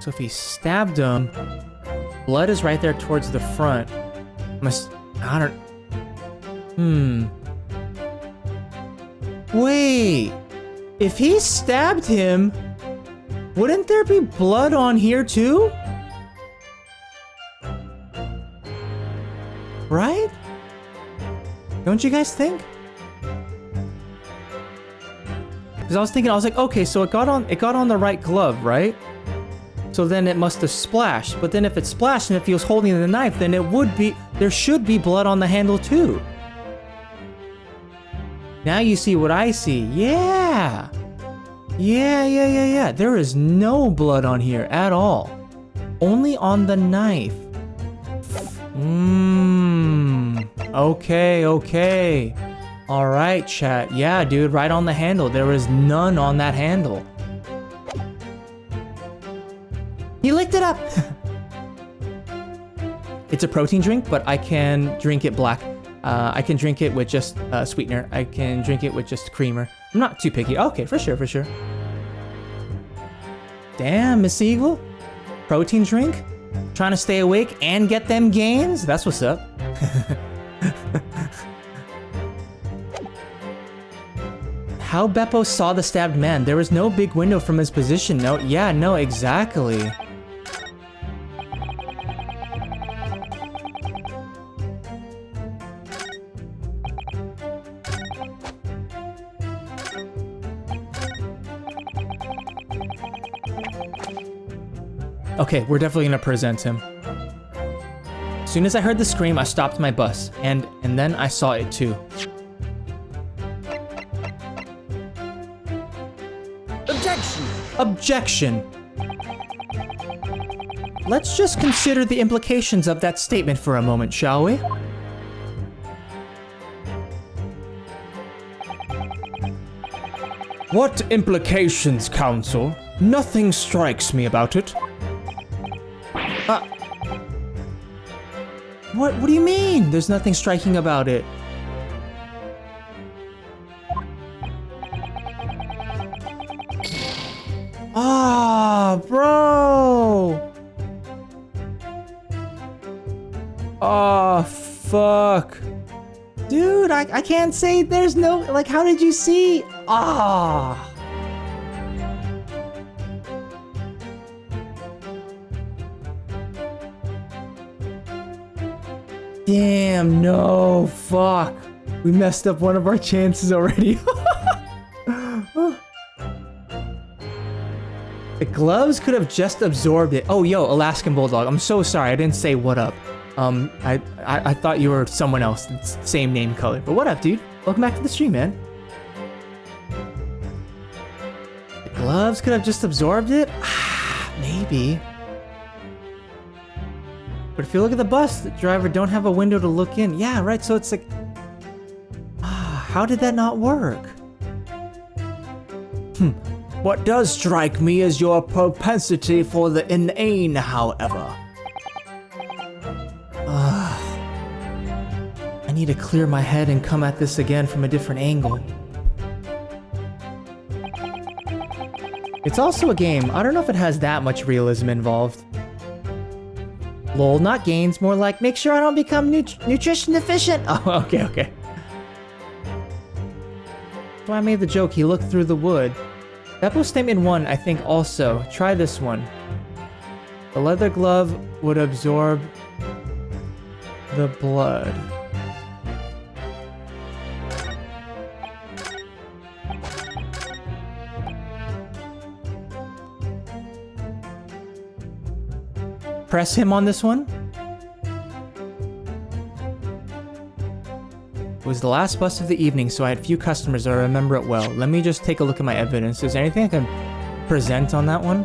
So if he stabbed him, blood is right there towards the front. I don't... Wait. If he stabbed him, wouldn't there be blood on here too? Right? Don't you guys think? Because I was thinking, I was like, okay, so it got on the right glove, right? So then it must have splashed. But then if it splashed and if he was holding the knife, then there should be blood on the handle too. Now you see what I see. Yeah. Yeah. There is no blood on here at all. Only on the knife. Okay. All right, chat. Yeah, dude, right on the handle. There is none on that handle. He licked it up. It's a protein drink, but I can drink it black. I can drink it with just sweetener. I can drink it with just creamer. I'm not too picky. Okay, for sure. Damn, Miss Eagle. Protein drink? Trying to stay awake and get them gains? That's what's up. How Beppo saw the stabbed man. There was no big window from his position. No, yeah, no, exactly. Okay, we're definitely gonna present him. As soon as I heard the scream, I stopped my bus, and then I saw it too. Objection! Let's just consider the implications of that statement for a moment, shall we? What implications, counsel? Nothing strikes me about it. What do you mean? There's nothing striking about it. Ah, bro. Oh, fuck. Dude, I can't say there's no, like, how did you see? Ah. Damn, no, fuck. We messed up one of our chances already. The gloves could have just absorbed it. Oh, yo, Alaskan Bulldog. I'm so sorry. I didn't say what up. I thought you were someone else. It's same name color. But what up, dude? Welcome back to the stream, man. The gloves could have just absorbed it? Maybe. But if you look at the bus, the driver don't have a window to look in. Yeah, right, so it's like... how did that not work? What does strike me is your propensity for the inane, however. I need to clear my head and come at this again from a different angle. It's also a game. I don't know if it has that much realism involved. Lol, not gains, more like make sure I don't become nutrition deficient. Oh, okay. So I made the joke, he looked through the wood. That was statement 1, I think also. Try this one. The leather glove would absorb the blood. Press him on this one. It was the last bus of the evening, so I had few customers, so I remember it well. Let me just take a look at my evidence. Is there anything I can present on that one?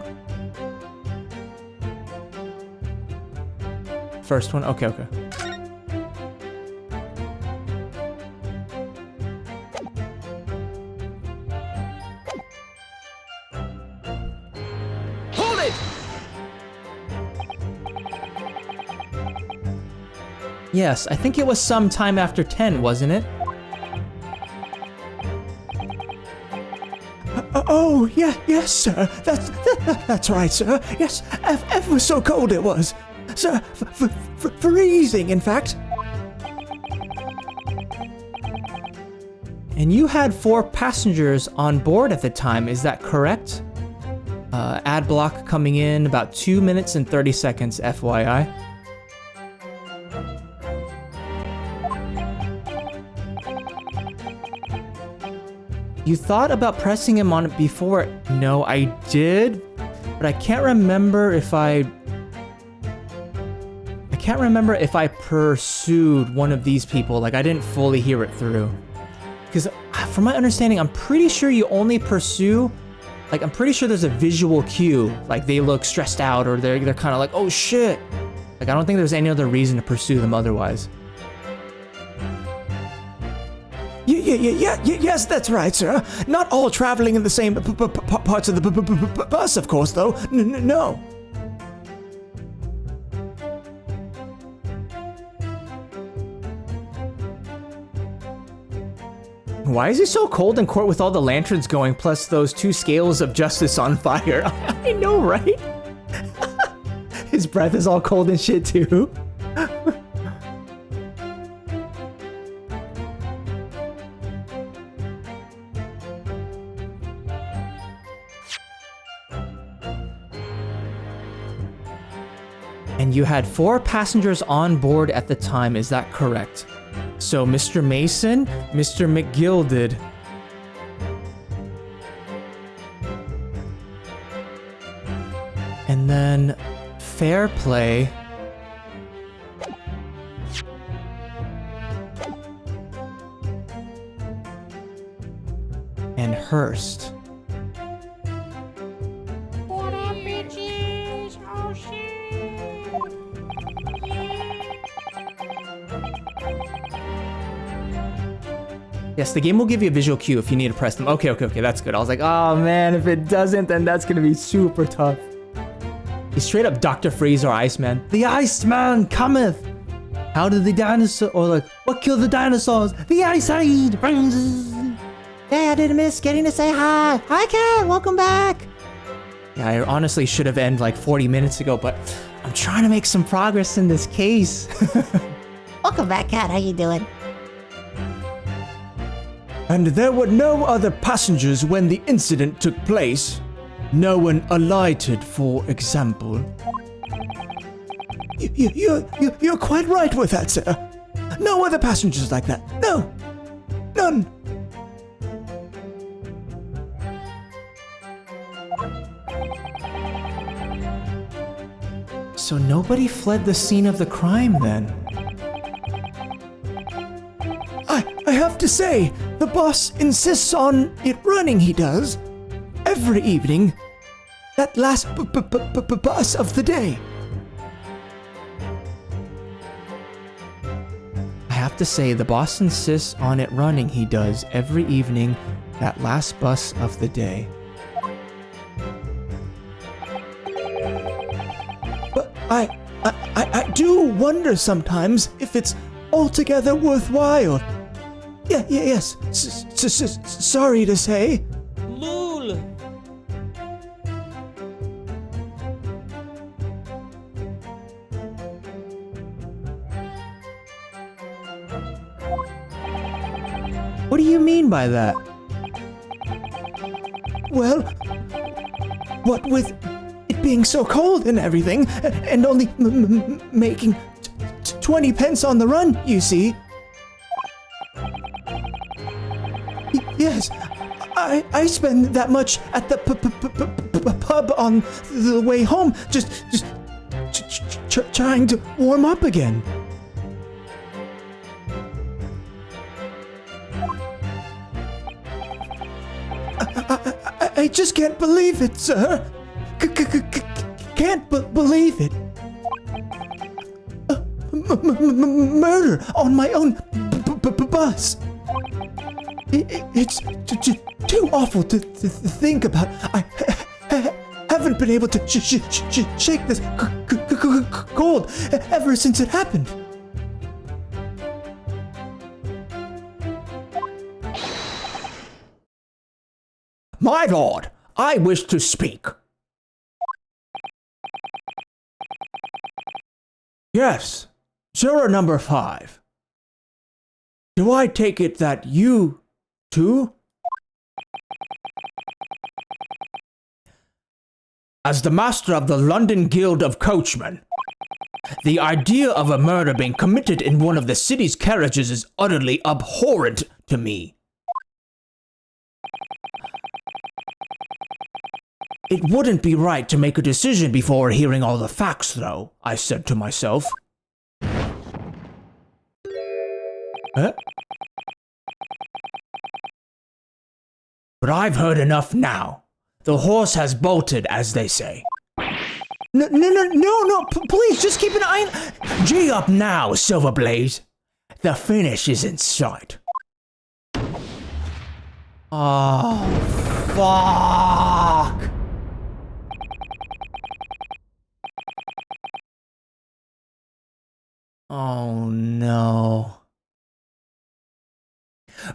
First one? Okay. Hold it! Yes, I think it was some time after 10, wasn't it? Oh, yeah, yes, sir. That's right, sir. Yes, ever so cold it was. Sir, freezing, in fact. And you had 4 passengers on board at the time, is that correct? Ad block coming in about 2 minutes and 30 seconds, FYI. You thought about pressing him on it before? No, I did, but I can't remember if I pursued one of these people. Like, I didn't fully hear it through. Because from my understanding, I'm pretty sure you only pursue, like, I'm pretty sure there's a visual cue. Like, they look stressed out, or they're kind of like, oh shit. Like, I don't think there's any other reason to pursue them otherwise. Yes, that's right, sir. Not all traveling in the same parts of the bus, of course, though. No. Why is he so cold in court with all the lanterns going, plus those 2 scales of justice on fire? I know, right? His breath is all cold and shit, too. And you had 4 passengers on board at the time, is that correct? So Mr. Mason, Mr. McGilded. And then Fair Play. And Hurst. What up, bitches? Oh shit! Yes, the game will give you a visual cue if you need to press them. Okay, that's good. I was like, oh man, if it doesn't, then that's gonna be super tough. He's straight up Dr. Freeze or Iceman. The Iceman cometh! How did the dinosaur, or like, what killed the dinosaurs? The Ice Age! Hey, I didn't miss getting to say hi. Hi, Cat, welcome back. Yeah, I honestly should have ended like 40 minutes ago, but I'm trying to make some progress in this case. Welcome back, Cat, how you doing? And there were no other passengers when the incident took place. No one alighted, for example. You're quite right with that, sir. No other passengers like that. No. None. So nobody fled the scene of the crime then? I have to say, the boss insists on it running, he does. Every evening. That last bus of the day. I have to say, the boss insists on it running, he does, every evening, that last bus of the day. But I do wonder sometimes if it's altogether worthwhile. Yes. Sorry to say. Lul. What do you mean by that? Well, what with it being so cold and everything, and only making 20 pence on the run, you see. Yes, I spend that much at the pub on the way home, just trying to warm up again. I just can't believe it, sir. Can't believe it. Murder on my own bus. It's too awful to think about. I haven't been able to shake this cold ever since it happened. My lord, I wish to speak. Yes, juror number 5. Do I take it that you, too? As the master of the London Guild of Coachmen, the idea of a murder being committed in one of the city's carriages is utterly abhorrent to me. It wouldn't be right to make a decision before hearing all the facts, though, I said to myself. Huh? But I've heard enough now. The horse has bolted, as they say. No, please, just keep an eye on... G up now, Silverblaze. The finish is in sight. Oh, fuck. Oh, no.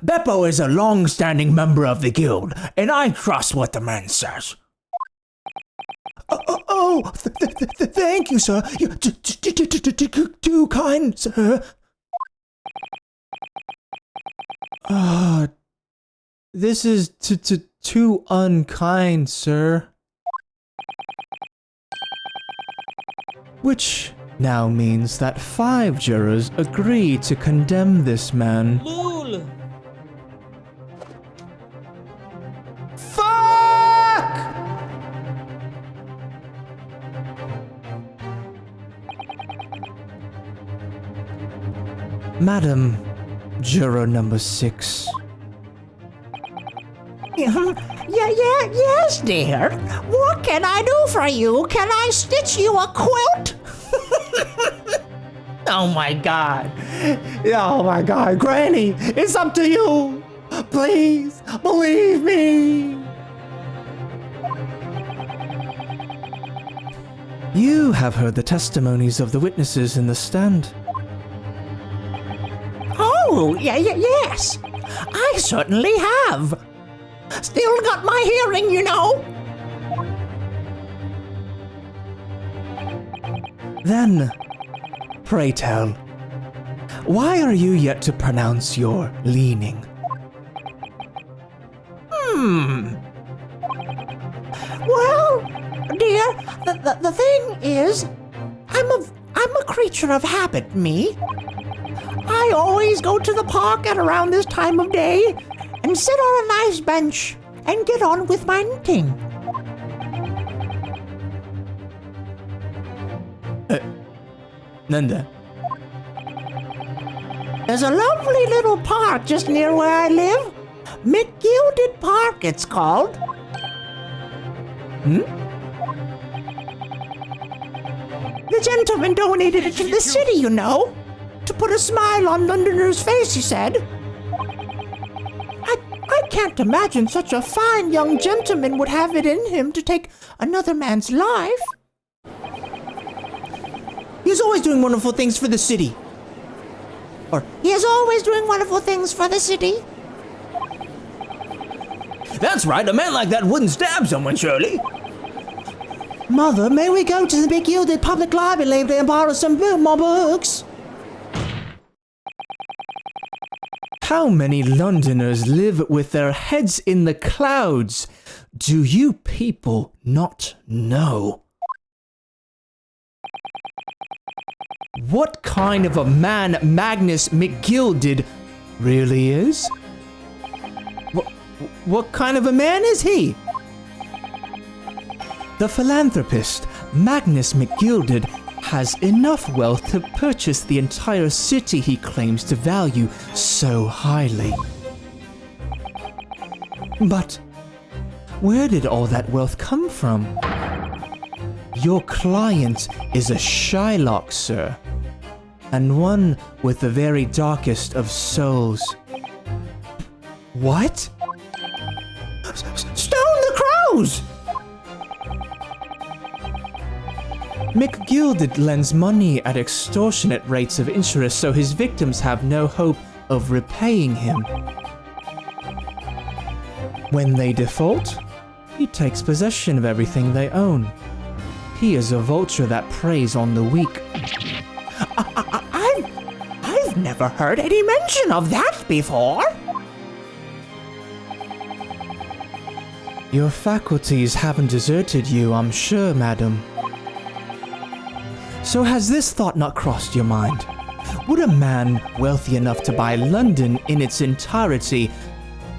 Beppo is a long-standing member of the guild, and I trust what the man says. Thank you, sir. You're too kind, sir. This is too unkind, sir. Which now means that 5 jurors agree to condemn this man. Lul. Madam, juror number 6. Yes, dear. What can I do for you? Can I stitch you a quilt? Oh my god. Oh my god. Granny, it's up to you. Please, believe me. You have heard the testimonies of the witnesses in the stand. Oh, yes. I certainly have. Still got my hearing, you know. Then, pray tell, why are you yet to pronounce your leaning? Well, dear, the thing is, I'm a creature of habit, me. I always go to the park at around this time of day and sit on a nice bench and get on with my knitting. Nanda. There's a lovely little park just near where I live. McGilded Park, it's called. The gentleman donated it to the city, you know. To put a smile on Londoner's face, he said. I can't imagine such a fine young gentleman would have it in him to take another man's life. He's always doing wonderful things for the city. He is always doing wonderful things for the city. That's right, a man like that wouldn't stab someone, surely. Mother, may we go to the Big Gilded Public Library later and borrow some more books? How many Londoners live with their heads in the clouds? Do you people not know? What kind of a man Magnus McGilded really is? What kind of a man is he? The philanthropist Magnus McGilded has enough wealth to purchase the entire city he claims to value so highly. But where did all that wealth come from? Your client is a Shylock, sir, and one with the very darkest of souls. What? Stone the crows! McGilded lends money at extortionate rates of interest so his victims have no hope of repaying him. When they default, he takes possession of everything they own. He is a vulture that preys on the weak. I've never heard any mention of that before. Your faculties haven't deserted you, I'm sure, madam. So has this thought not crossed your mind? Would a man wealthy enough to buy London in its entirety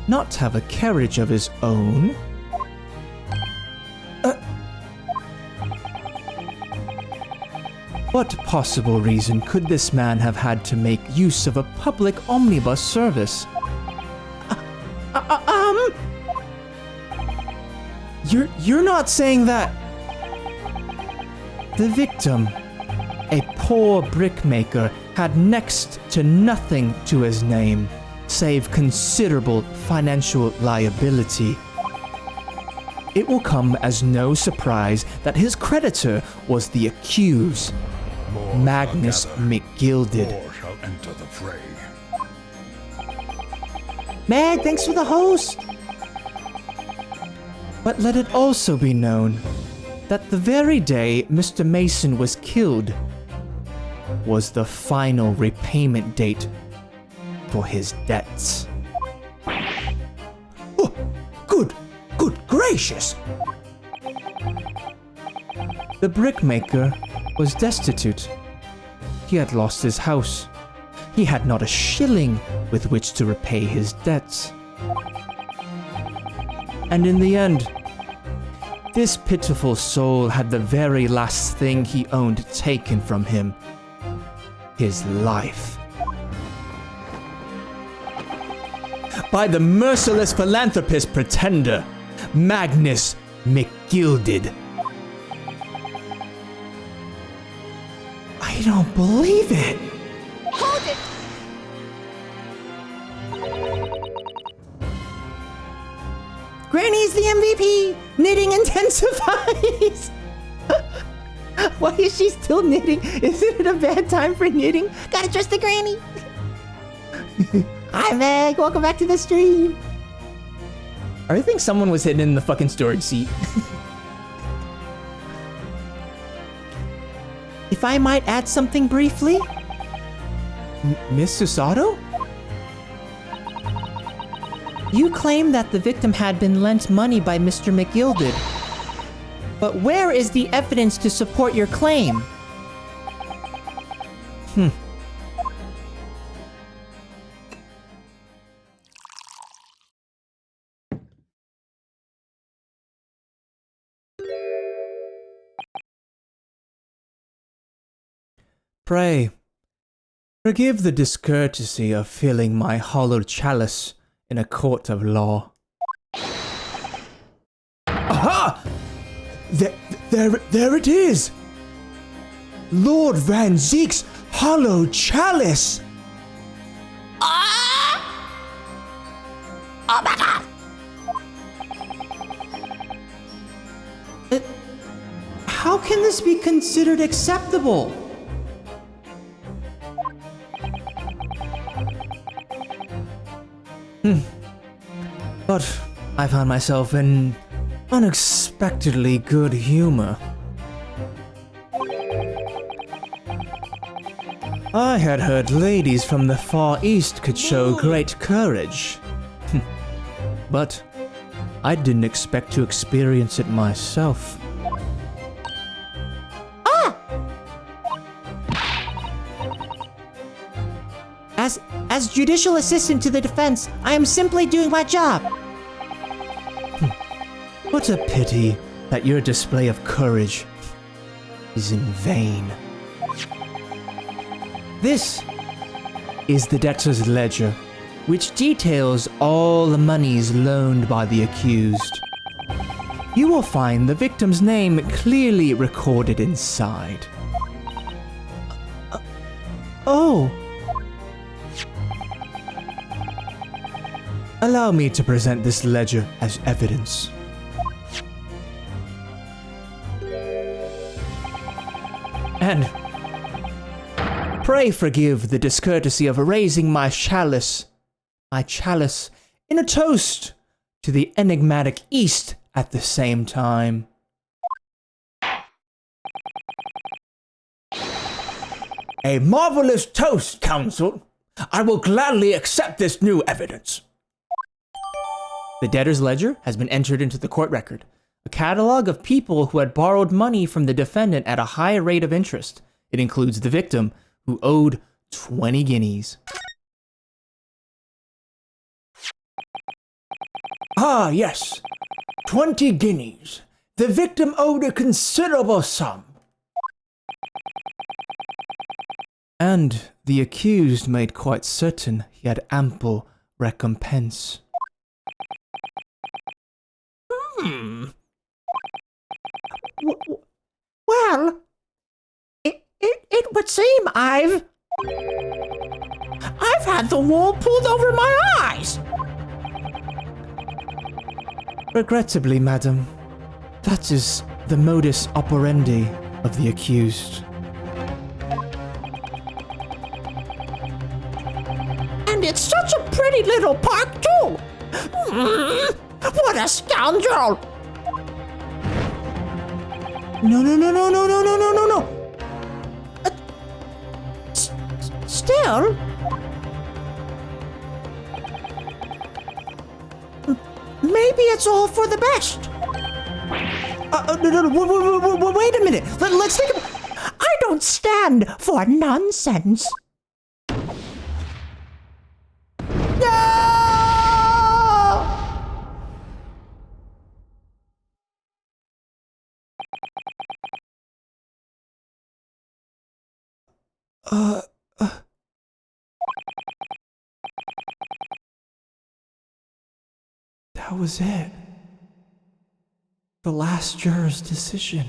not have a carriage of his own? What possible reason could this man have had to make use of a public omnibus service? You're not saying that... The victim, a poor brickmaker, had next to nothing to his name, save considerable financial liability. It will come as no surprise that his creditor was the accused, Magnus McGilded. More shall enter the fray. Mag, thanks for the host! But let it also be known that the very day Mr. Mason was killed was the final repayment date for his debts. Oh, good gracious! The brickmaker was destitute. He had lost his house. He had not a shilling with which to repay his debts. And in the end, this pitiful soul had the very last thing he owned taken from him: his life. By the merciless philanthropist pretender, Magnus McGilded. I don't believe it. Hold it! Granny's the MVP. Knitting intensifies. Why is she still knitting? Isn't it a bad time for knitting? Gotta trust the granny. Hi, Meg. Welcome back to the stream. I think someone was hidden in the fucking storage seat. If I might add something briefly. Miss Susato? You claim that the victim had been lent money by Mr. McGilded. But where is the evidence to support your claim? Pray, forgive the discourtesy of filling my hollow chalice in a court of law. Aha! There it is! Lord Van Zeek's hollow chalice! Oh my god! How can this be considered acceptable? But I found myself in unexpectedly good humor. I had heard ladies from the Far East could show great courage. But I didn't expect to experience it myself. As judicial assistant to the defense, I am simply doing my job. What a pity that your display of courage is in vain. This is the debtor's ledger, which details all the monies loaned by the accused. You will find the victim's name clearly recorded inside. Oh. Allow me to present this ledger as evidence. And pray forgive the discourtesy of raising my chalice in a toast to the enigmatic East at the same time. A marvelous toast, Counsel. I will gladly accept this new evidence. The debtor's ledger has been entered into the court record, a catalog of people who had borrowed money from the defendant at a high rate of interest. It includes the victim, who owed 20 guineas. Ah, yes. 20 guineas. The victim owed a considerable sum. And the accused made quite certain he had ample recompense. Well, it would seem I've had the wool pulled over my eyes. Regrettably, madam, that is the modus operandi of the accused. And it's such a pretty little park, too. What a scoundrel! No. Still? Maybe it's all for the best. No, wait a minute. Let's think about... I don't stand for nonsense. That was it. The last juror's decision.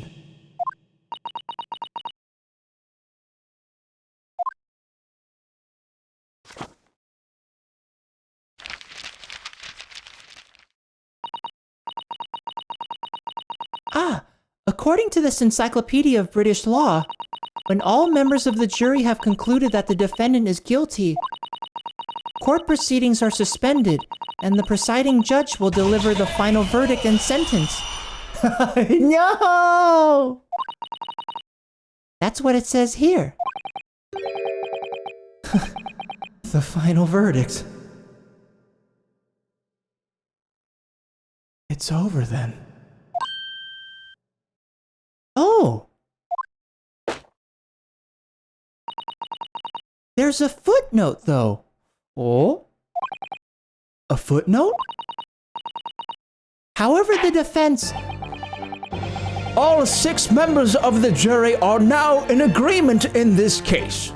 According to this Encyclopedia of British Law, when all members of the jury have concluded that the defendant is guilty, court proceedings are suspended, and the presiding judge will deliver the final verdict and sentence. No! That's what it says here. The final verdict. It's over then. Oh! There's a footnote, though. Oh? A footnote? However, the defense... All 6 members of the jury are now in agreement in this case.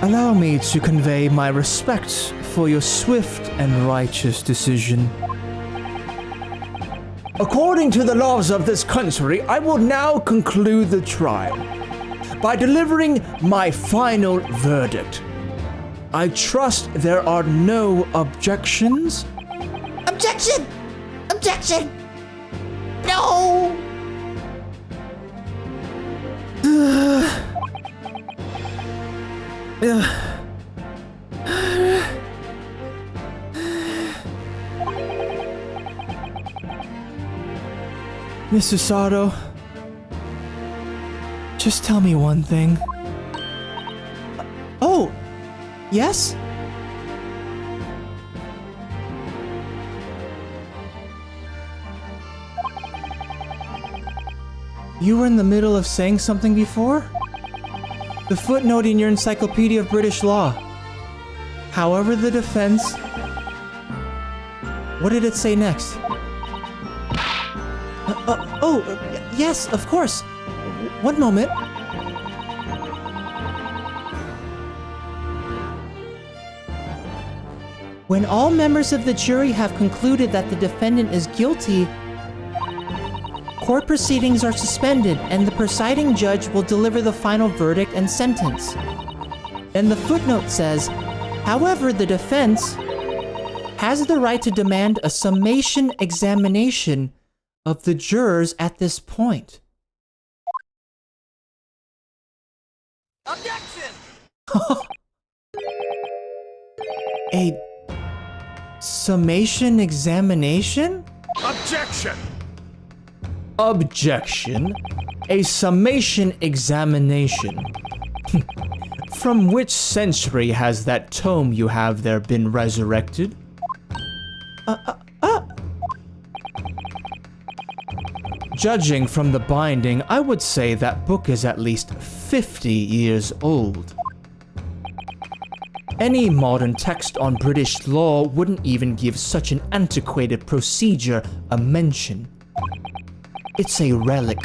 Allow me to convey my respect for your swift and righteous decision. According to the laws of this country, I will now conclude the trial by delivering my final verdict. I trust there are no objections. Objection! Objection! No! Mr. Sato, just tell me one thing. Oh! Yes? You were in the middle of saying something before? The footnote in your Encyclopedia of British Law. However, the defense... What did it say next? Yes, of course. One moment. When all members of the jury have concluded that the defendant is guilty, court proceedings are suspended and the presiding judge will deliver the final verdict and sentence. Then the footnote says, however, the defense has the right to demand a summation examination of the jurors at this point. Objection! A summation examination? Objection! Objection. A summation examination. From which century has that tome you have there been resurrected? Judging from the binding, I would say that book is at least 50 years old. Any modern text on British law wouldn't even give such an antiquated procedure a mention. It's a relic,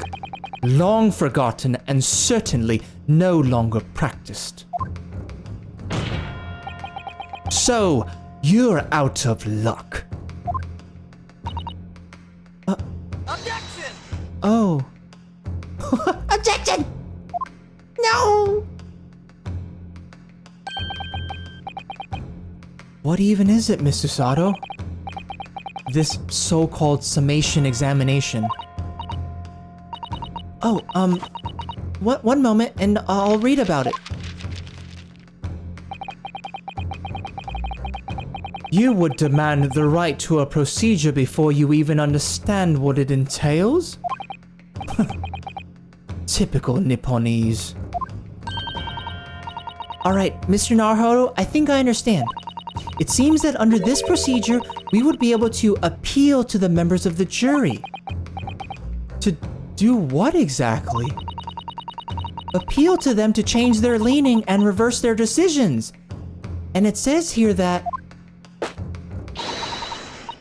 long forgotten and certainly no longer practiced. So, you're out of luck. Objection! Oh. Objection! No! What even is it, Mr. Sato? This so-called summation examination. Oh, one moment and I'll read about it. You would demand the right to a procedure before you even understand what it entails? Typical Nipponese. Alright, Mr. Naruhodo, I think I understand. It seems that under this procedure, we would be able to appeal to the members of the jury. To do what exactly? Appeal to them to change their leaning and reverse their decisions. And it says here that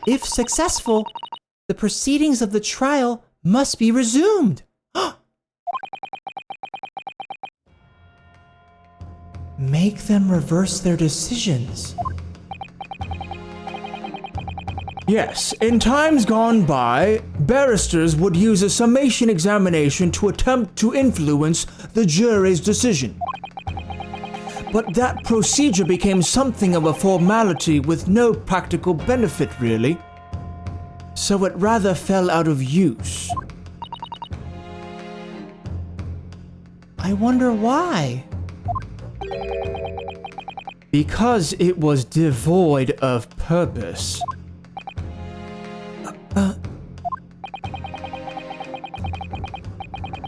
if successful, the proceedings of the trial must be resumed. Make them reverse their decisions. Yes, in times gone by, barristers would use a summation examination to attempt to influence the jury's decision. But that procedure became something of a formality with no practical benefit, really. So it rather fell out of use. I wonder why. Because it was devoid of purpose.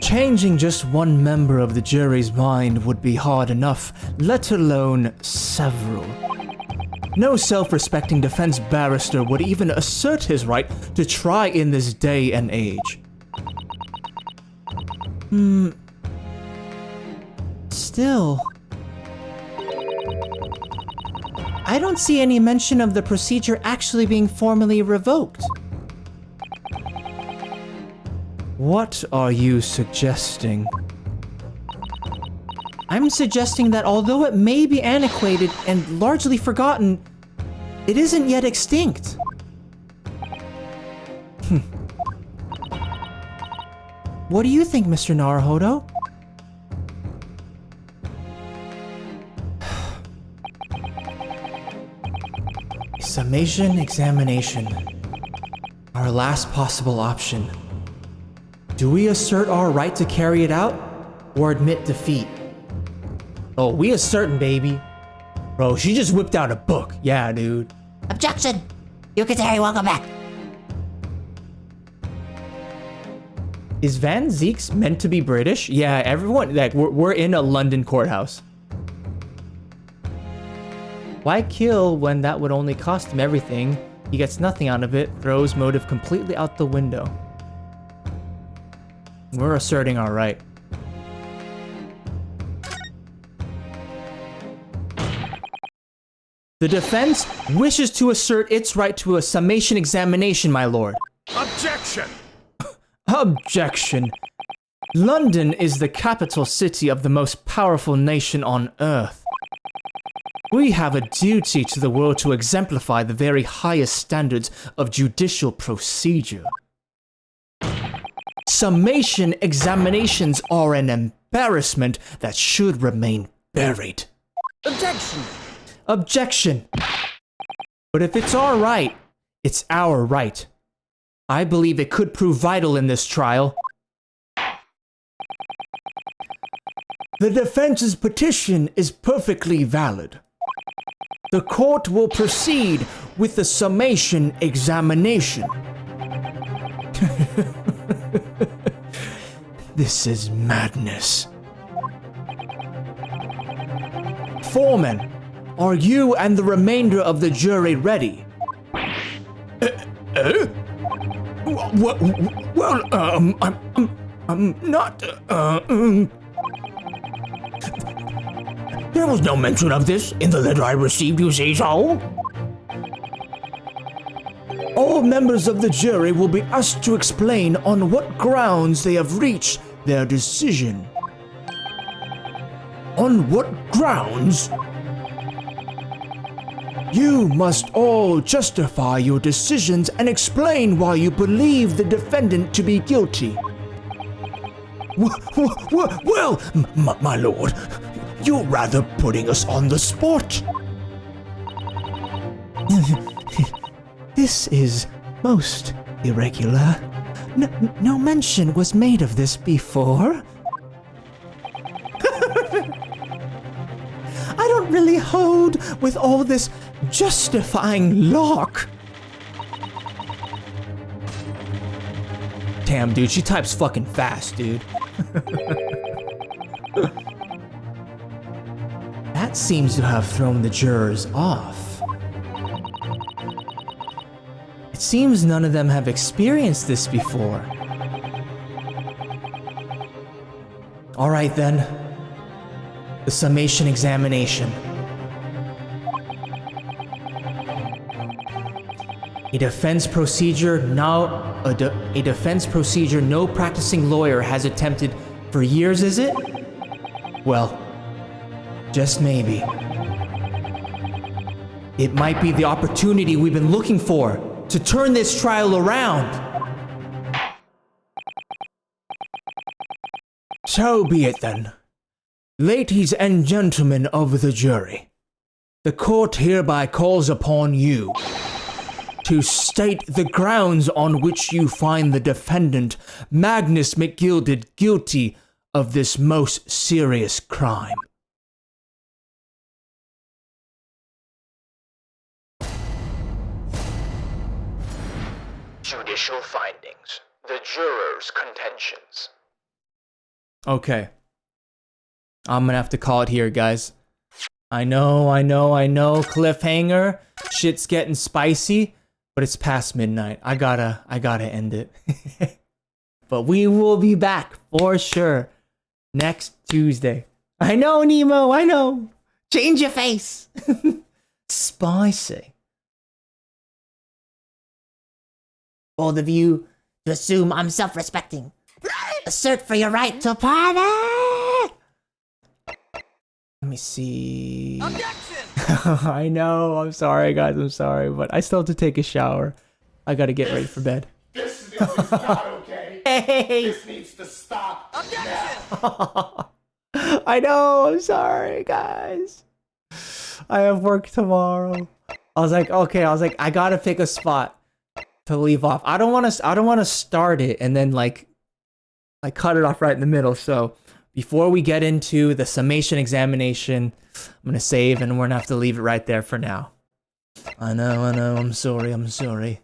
Changing just one member of the jury's mind would be hard enough, let alone several. No self-respecting defense barrister would even assert his right to try in this day and age. Still, I don't see any mention of the procedure actually being formally revoked. What are you suggesting? I'm suggesting that although it may be antiquated and largely forgotten, it isn't yet extinct. What do you think, Mr. Naruhodo? Summation examination. Our last possible option. Do we assert our right to carry it out, or admit defeat? Oh, we asserting, baby. Bro, she just whipped out a book. Yeah, dude. Objection! You can say welcome back. Is Van Zeeks meant to be British? Yeah, everyone, like, we're in a London courthouse. Why kill when that would only cost him everything? He gets nothing out of it, throws motive completely out the window. We're asserting our right. The defense wishes to assert its right to a summation examination, my lord. Objection! Objection. London is the capital city of the most powerful nation on earth. We have a duty to the world to exemplify the very highest standards of judicial procedure. Summation examinations are an embarrassment that should remain buried. Objection! Objection! But if it's our right, it's our right. I believe it could prove vital in this trial. The defense's petition is perfectly valid. The court will proceed with the summation examination. This is madness. Foreman, are you and the remainder of the jury ready? I'm not, There was no mention of this in the letter I received, you say so? All members of the jury will be asked to explain on what grounds they have reached their decision. On what grounds? You must all justify your decisions and explain why you believe the defendant to be guilty. Well, my lord, you're rather putting us on the spot. This is most irregular. No mention was made of this before. I don't really hold with all this justifying lock. Damn, dude, she types fucking fast, dude. That seems to have thrown the jurors off. It seems none of them have experienced this before. All right then. The summation examination. A defense procedure no practicing lawyer has attempted for years, is it? Well, just maybe. It might be the opportunity we've been looking for to turn this trial around. So be it then. Ladies and gentlemen of the jury, the court hereby calls upon you to state the grounds on which you find the defendant, Magnus McGilded, guilty of this most serious crime. Judicial findings. The jurors' contentions. Okay. I'm gonna have to call it here, guys. I know, cliffhanger. Shit's getting spicy, but it's past midnight. I gotta end it. But we will be back for sure next Tuesday. I know, Nemo, I know. Change your face. Spicy. Bold of you to assume I'm self-respecting. Assert for your right to party! Let me see. Objection! I know, I'm sorry, guys, I'm sorry, but I still have to take a shower. I gotta get ready for bed. This is not okay. Hey! This needs to stop. Objection! I know, I'm sorry, guys. I have work tomorrow. I was like, I gotta pick a spot to leave off. I don't want to start it and then like cut it off right in the middle. So before we get into the summation examination, I'm gonna save and we're gonna have to leave it right there for now. I know, I'm sorry.